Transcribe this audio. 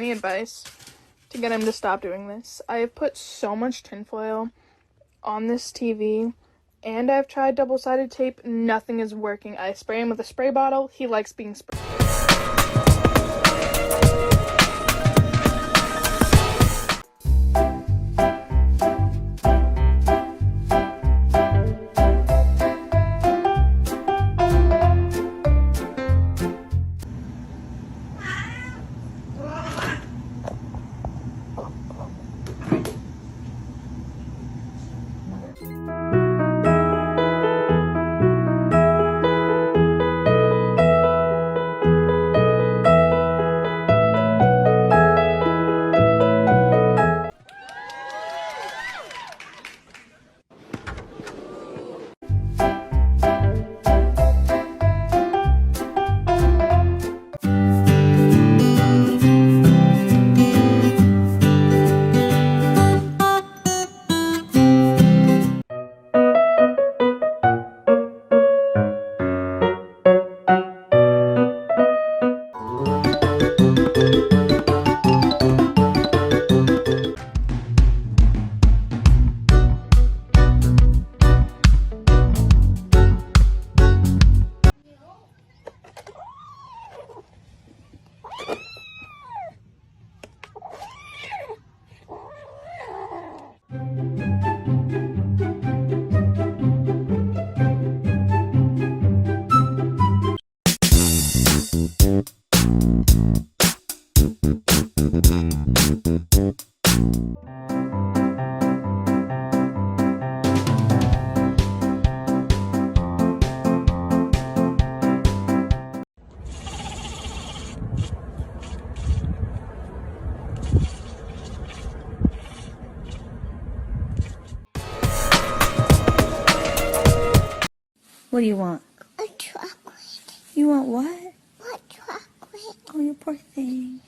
any advice to get him to stop doing this. I have put so much tinfoil on this TV, and I've tried double-sided tape. Nothing is working. I spray him with a spray bottle. He likes being sprayed. What do you want? A chocolate. You want what? What chocolate? Oh, you poor thing.